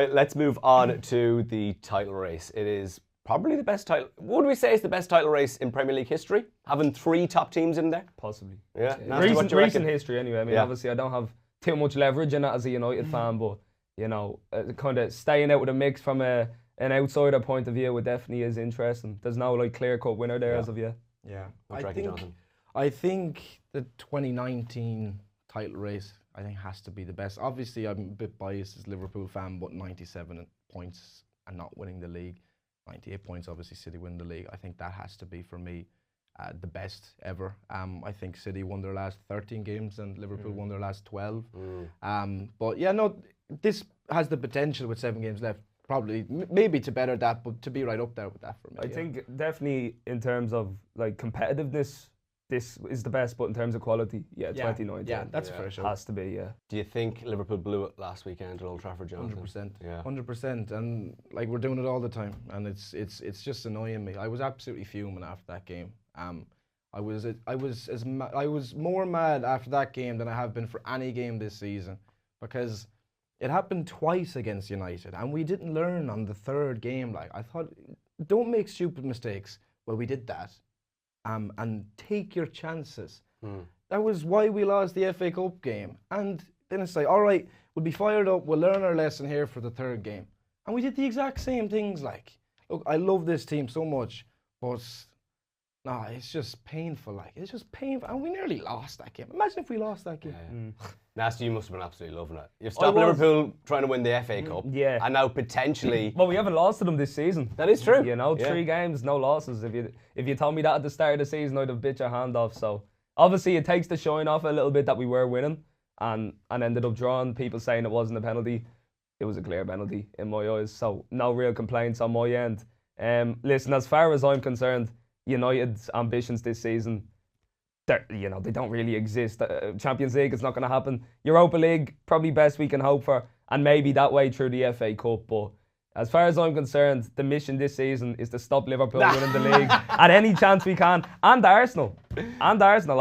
right, let's move on to the title race. It is probably the best title. Would we say it's the best title race in Premier League history? Having 3 top teams in there? Possibly. Yeah. Recent history anyway. I mean, obviously I don't have too much leverage in it as a United fan, but, you know, kind of staying out with a mix from an outsider point of view, it definitely is interesting. There's no like clear-cut winner there as of yet. Yeah. Jonathan? I think the 2019 title race, I think, has to be the best. Obviously, I'm a bit biased as a Liverpool fan, but 97 points and not winning the league, 98 points, obviously City win the league. I think that has to be, for me, the best ever. I think City won their last 13 games and Liverpool won their last 12. But yeah, no, this has the potential with 7 games left, probably, maybe to better that, but to be right up there with that for me. I think definitely in terms of like competitiveness, this is the best, but in terms of quality, 2019. Yeah, that's for sure. Has to be, yeah. Do you think Liverpool blew it last weekend at Old Trafford, Jonathan? 100%. Yeah. 100%. And like, we're doing it all the time, and it's just annoying me. I was absolutely fuming after that game. I was more mad after that game than I have been for any game this season, because it happened twice against United, and we didn't learn on the 3rd game. Like, I thought, don't make stupid mistakes. Well, we did that. And take your chances. That was why we lost the FA Cup game. And then it's like, all right, we'll be fired up. We'll learn our lesson here for the 3rd game. And we did the exact same things. Like, look, I love this team so much, but no, it's just painful. Like, it's just painful. And we nearly lost that game. Imagine if we lost that game. Nasty, you must have been absolutely loving it. You've stopped Liverpool trying to win the FA Cup. Yeah. And now potentially... Well, we haven't lost to them this season. That is true. You know, 3 games, no losses. If you told me that at the start of the season, I'd have bit your hand off. So, obviously, it takes the shine off a little bit that we were winning and ended up drawing. People saying it wasn't a penalty. It was a clear penalty in my eyes. So, no real complaints on my end. Listen, as far as I'm concerned, United's ambitions this season, they don't really exist. Champions League, it's not going to happen. Europa League, probably best we can hope for, and maybe that way through the FA Cup. But as far as I'm concerned, the mission this season is to stop Liverpool winning the league at any chance we can, and Arsenal. I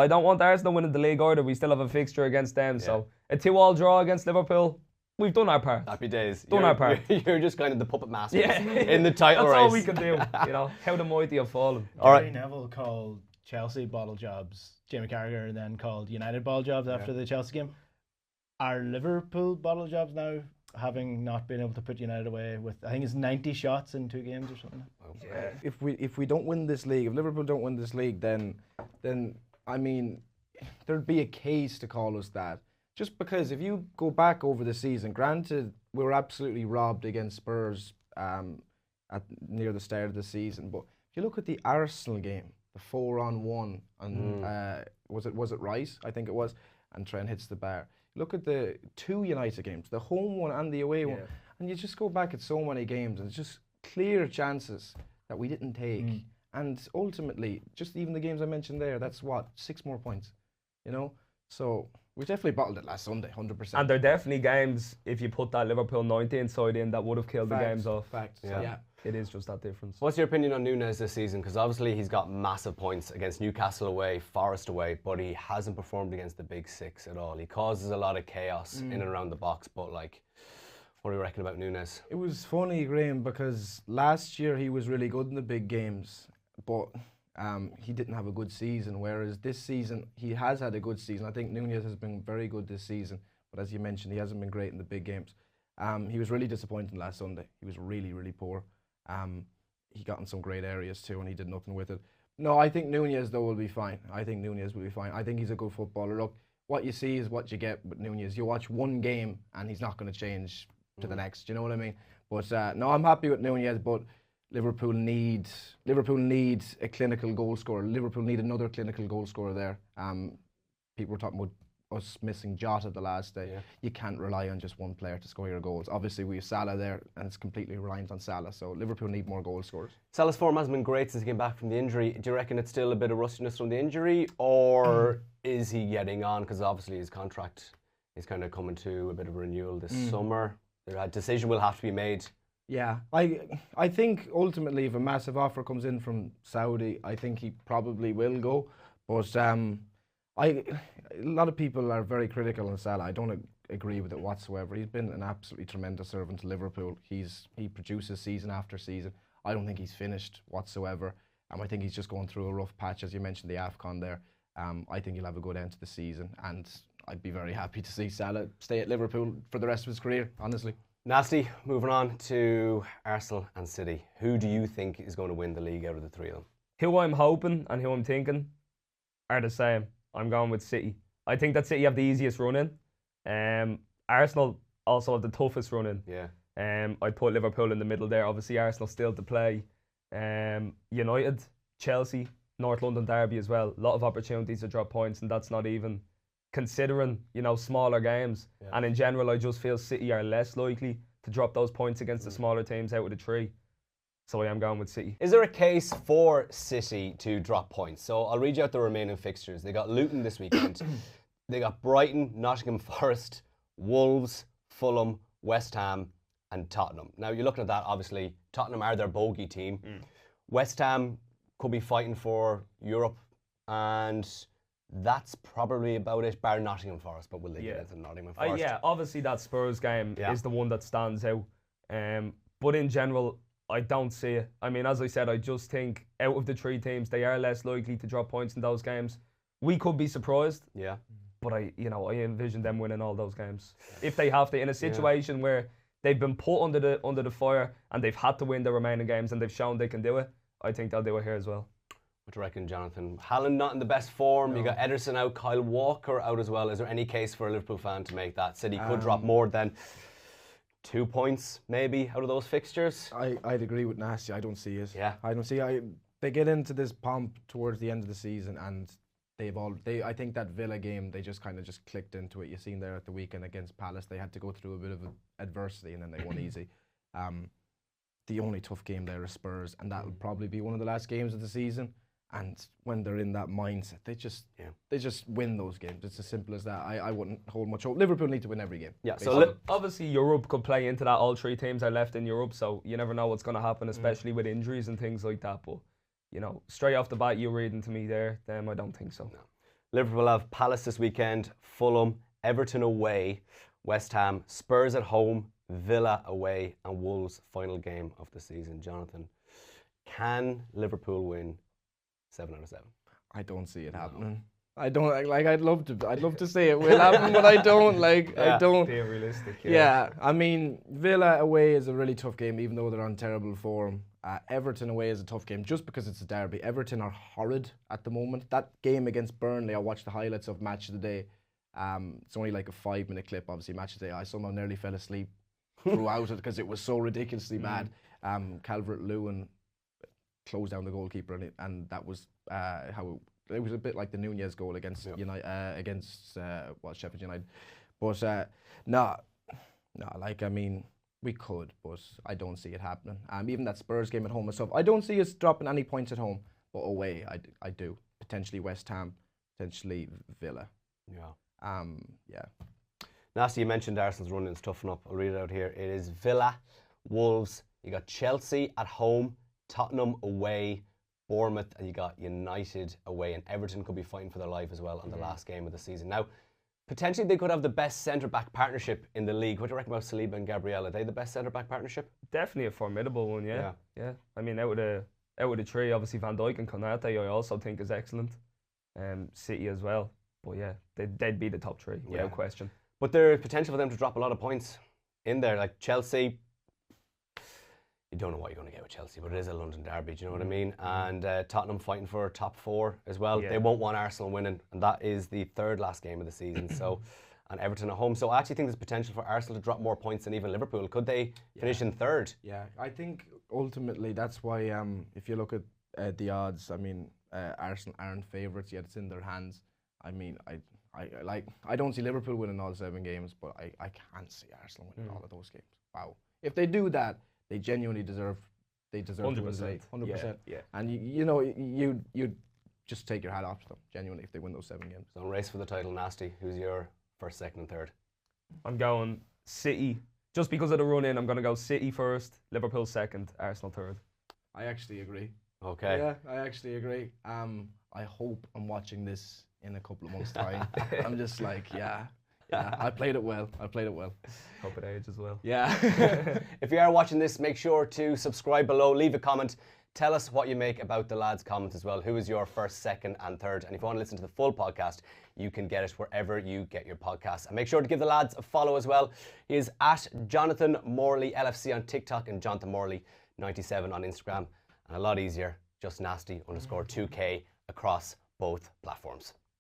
don't want Arsenal winning the league either. We still have a fixture against them, so a 2-2 draw against Liverpool. We've done our part. Happy days. Done our part. You're just kind of the puppet master in the title race. That's all we can do. You know, how the mighty have fallen. All right. Neville called Chelsea bottle jobs. Jamie Carragher then called United bottle jobs after the Chelsea game. Are Liverpool bottle jobs now, having not been able to put United away with, I think it's 90 shots in 2 games or something? Yeah. If we don't win this league, if Liverpool don't win this league, then I mean, there'd be a case to call us that. Just because if you go back over the season, granted, we were absolutely robbed against Spurs near the start of the season, but if you look at the Arsenal game, the 4-on-1, and was it Rice? I think it was, and Trent hits the bar. Look at the 2 United games, the home one and the away one, and you just go back at so many games, and it's just clear chances that we didn't take. And ultimately, just even the games I mentioned there, that's what, 6 more points, you know? So we definitely bottled it last Sunday, 100%. And there are definitely games, if you put that Liverpool 19 side in, that would have killed the games off. Facts. Yeah. It is just that difference. What's your opinion on Núñez this season? Because obviously he's got massive points against Newcastle away, Forest away, but he hasn't performed against the big 6 at all. He causes a lot of chaos in and around the box, but like, what do you reckon about Núñez? It was funny, Graham, because last year he was really good in the big games, but he didn't have a good season, whereas this season he has had a good season. I think Núñez has been very good this season, but as you mentioned, he hasn't been great in the big games. He was really disappointing last Sunday. He was really, really poor. He got in some great areas too, and he did nothing with it. No, I think Núñez, though, will be fine. I think Núñez will be fine. I think he's a good footballer. Look, what you see is what you get with Núñez. You watch one game, and he's not going to change to the next. You know what I mean? But no, I'm happy with Núñez, but Liverpool need a clinical goal scorer. Liverpool need another clinical goal scorer there. People were talking about us missing Jota the last day. You can't rely on just one player to score your goals. Obviously, we have Salah there, and it's completely reliant on Salah. So Liverpool need more goal scorers. Salah's form hasn't been great since he came back from the injury. Do you reckon it's still a bit of rustiness from the injury, or is he getting on? Because obviously his contract is kind of coming to a bit of a renewal this summer. A decision will have to be made. Yeah, I think ultimately if a massive offer comes in from Saudi, I think he probably will go. But a lot of people are very critical on Salah. I don't agree with it whatsoever. He's been an absolutely tremendous servant to Liverpool. He produces season after season. I don't think he's finished whatsoever. I think he's just going through a rough patch, as you mentioned, the AFCON there. I think he'll have a good end to the season, and I'd be very happy to see Salah stay at Liverpool for the rest of his career, honestly. Nasty, moving on to Arsenal and City. Who do you think is going to win the league out of the three of them? Who I'm hoping and who I'm thinking are the same. I'm going with City. I think that City have the easiest run in. Arsenal also have the toughest run in. Yeah. I'd put Liverpool in the middle there. Obviously, Arsenal still to play. United, Chelsea, North London derby as well. A lot of opportunities to drop points, and that's not even considering, smaller games. Yeah. And in general, I just feel City are less likely to drop those points against the smaller teams out of the three. So I am going with City. Is there a case for City to drop points? So I'll read you out the remaining fixtures. They got Luton this weekend. They got Brighton, Nottingham Forest, Wolves, Fulham, West Ham, and Tottenham. Now, you're looking at that, obviously, Tottenham are their bogey team. West Ham could be fighting for Europe, and that's probably about it, bar Nottingham Forest, but will they get into Nottingham Forest? Yeah, obviously that Spurs game is the one that stands out. But in general, I don't see it. I mean, as I said, I just think out of the three teams, they are less likely to drop points in those games. We could be surprised. Yeah. But I envision them winning all those games. If they have to, in a situation where they've been put under the fire and they've had to win the remaining games and they've shown they can do it, I think they'll do it here as well. What do you reckon, Jonathan? Haaland not in the best form. No. You got Ederson out, Kyle Walker out as well. Is there any case for a Liverpool fan to make that? City could drop more than 2 points, maybe, out of those fixtures. I'd agree with Nasty. I don't see it. Yeah. I don't see. They get into this pomp towards the end of the season, and I think that Villa game, they just kind of just clicked into it. You seen there at the weekend against Palace, they had to go through a bit of adversity and then they won easy. The only tough game there is Spurs, and that'll probably be one of the last games of the season. And when they're in that mindset, they just win those games. It's as simple as that. I wouldn't hold much hope. Liverpool need to win every game. Yeah. Basically. So obviously Europe could play into that. All three teams are left in Europe, so you never know what's going to happen, especially with injuries and things like that. But straight off the bat, you're reading to me there. Them, I don't think so. No. Liverpool have Palace this weekend, Fulham, Everton away, West Ham, Spurs at home, Villa away, and Wolves final game of the season. Jonathan, can Liverpool win 7 out of 7? I don't see it happening. I don't I'd love to say it will happen, but I don't I don't. Being realistic. Yeah, I mean, Villa away is a really tough game, even though they're on terrible form. Everton away is a tough game just because it's a derby. Everton are horrid at the moment. That game against Burnley, I watched the highlights of Match of the Day. It's only like a 5-minute clip, obviously, Match of the Day. I somehow nearly fell asleep throughout it because it was so ridiculously bad. Calvert-Lewin closed down the goalkeeper, and that was how it was a bit like the Nunez goal against Sheffield United. But I mean, we could, but I don't see it happening. Even that Spurs game at home and stuff, I don't see us dropping any points at home, but away, I do. Potentially West Ham, potentially Villa. Yeah. Yeah. Nasty, you mentioned Arsenal's run is tough enough. I'll read it out here. It is Villa, Wolves, you got Chelsea at home, Tottenham away, Bournemouth, and you got United away, and Everton could be fighting for their life as well on the last game of the season. Now, potentially they could have the best centre-back partnership in the league. What do you reckon about Saliba and Gabriel? Are they the best centre-back partnership? Definitely a formidable one, yeah. I mean, out of the three, obviously Van Dijk and Konate, I also think is excellent. City as well. But yeah, they'd be the top three, without question. But there's potential for them to drop a lot of points in there. Like Chelsea, you don't know what you're going to get with Chelsea, but it is a London derby, do you know what I mean? And Tottenham fighting for top 4 as well. They won't want Arsenal winning, and that is the third last game of the season. And Everton at home. So I actually think there's potential for Arsenal to drop more points than even Liverpool. Could they finish in third? Yeah, I think ultimately that's why if you look at the odds, I mean, Arsenal aren't favourites yet. It's in their hands. I mean, I don't see Liverpool winning all 7 games, but I can't see Arsenal winning all of those games. Wow. If they do that, they genuinely deserve 100%. 100%. Yeah. And you just take your hat off to them, genuinely, if they win those 7 games. So race for the title, Nasty. Who's your first, second, and third? I'm going City. Just because of the run in, I'm going to go City first, Liverpool second, Arsenal third. I actually agree. Okay. Yeah, I actually agree. I hope I'm watching this in a couple of months' time. I'm just like, Yeah, I played it well. Hope it ages well. Yeah. If you are watching this, make sure to subscribe below, leave a comment. Tell us what you make about the lads' comments as well. Who is your first, second, and third? And if you want to listen to the full podcast, you can get it wherever you get your podcasts. And make sure to give the lads a follow as well. He is at Jonathan Morley LFC on TikTok and Jonathan Morley 97 on Instagram. And a lot easier, just nasty _2K across both platforms.